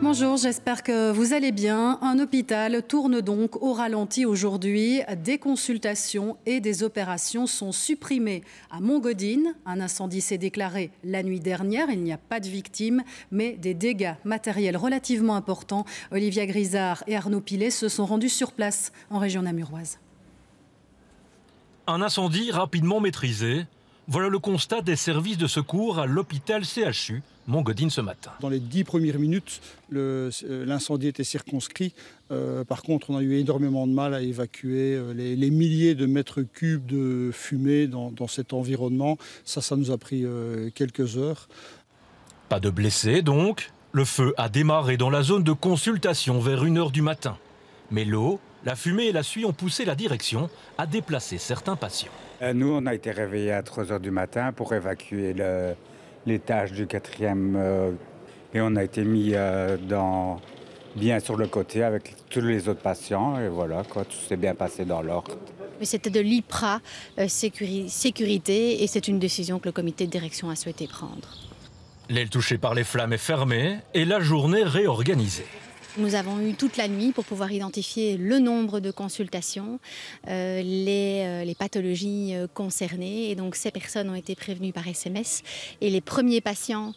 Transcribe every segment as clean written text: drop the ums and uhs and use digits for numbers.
Bonjour, j'espère que vous allez bien. Un hôpital tourne donc au ralenti aujourd'hui. Des consultations et des opérations sont supprimées à Montgodine. Un incendie s'est déclaré la nuit dernière. Il n'y a pas de victimes, mais des dégâts matériels relativement importants. Olivia Grisard et Arnaud Pilet se sont rendus sur place en région namuroise. Un incendie rapidement maîtrisé. Voilà le constat des services de secours à l'hôpital CHU Montgodine ce matin. Dans les 10 premières minutes, l'incendie était circonscrit. Par contre, on a eu énormément de mal à évacuer les milliers de mètres cubes de fumée dans cet environnement. Ça nous a pris quelques heures. Pas de blessés donc. Le feu a démarré dans la zone de consultation vers 1 h du matin. Mais l'eau, la fumée et la suie ont poussé la direction à déplacer certains patients. Nous, on a été réveillés à 3 h du matin pour évacuer l'étage du 4e et on a été mis bien sur le côté avec tous les autres patients et voilà, quoi, tout s'est bien passé dans l'ordre. C'était de l'IPRA sécurité et c'est une décision que le comité de direction a souhaité prendre. L'aile touchée par les flammes est fermée et la journée réorganisée. Nous avons eu toute la nuit pour pouvoir identifier le nombre de consultations, les pathologies concernées. Et donc ces personnes ont été prévenues par SMS. Et les premiers patients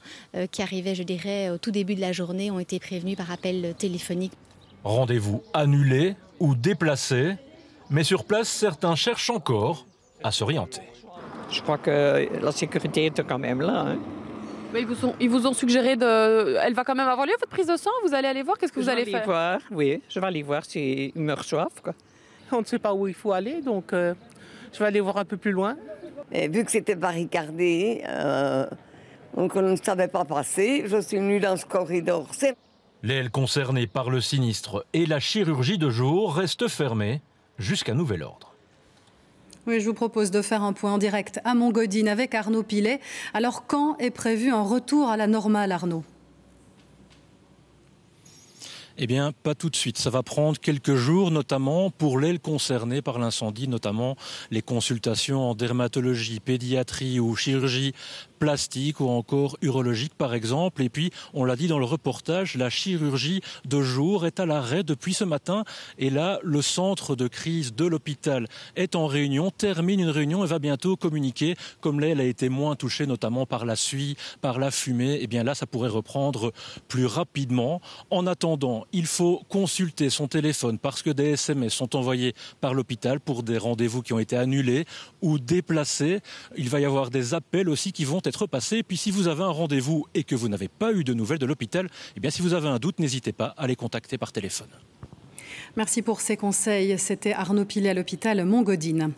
qui arrivaient, je dirais, au tout début de la journée ont été prévenus par appel téléphonique. Rendez-vous annulé ou déplacé. Mais sur place, certains cherchent encore à s'orienter. Je crois que la sécurité est quand même là. Hein. Mais ils vous ont suggéré de... Elle va quand même avoir lieu, votre prise de sang? Vous allez aller voir? Qu'est-ce que vous allez faire? Voir, oui, je vais aller voir s'ils me reçoivent, quoi. On ne sait pas où il faut aller, donc je vais aller voir un peu plus loin. Et vu que c'était barricadé, donc on ne savait pas passer, je suis venue dans ce corridor. L'aile concernée par le sinistre et la chirurgie de jour restent fermées jusqu'à nouvel ordre. Oui, je vous propose de faire un point en direct à Montgodine avec Arnaud Pilet. Alors, quand est prévu un retour à la normale, Arnaud ? Eh bien, pas tout de suite. Ça va prendre quelques jours, notamment pour l'aile concernée par l'incendie, notamment les consultations en dermatologie, pédiatrie ou chirurgie plastique ou encore urologique par exemple. Et puis, on l'a dit dans le reportage, la chirurgie de jour est à l'arrêt depuis ce matin. Et là, le centre de crise de l'hôpital est en réunion, termine une réunion et va bientôt communiquer. Comme l'aile a été moins touchée, notamment par la suie, par la fumée, eh bien là, ça pourrait reprendre plus rapidement. En attendant, il faut consulter son téléphone parce que des SMS sont envoyés par l'hôpital pour des rendez-vous qui ont été annulés ou déplacés. Il va y avoir des appels aussi qui vont être passés. Et puis si vous avez un rendez-vous et que vous n'avez pas eu de nouvelles de l'hôpital, eh bien si vous avez un doute, n'hésitez pas à les contacter par téléphone. Merci pour ces conseils. C'était Arnaud Pilet à l'hôpital Montgodine.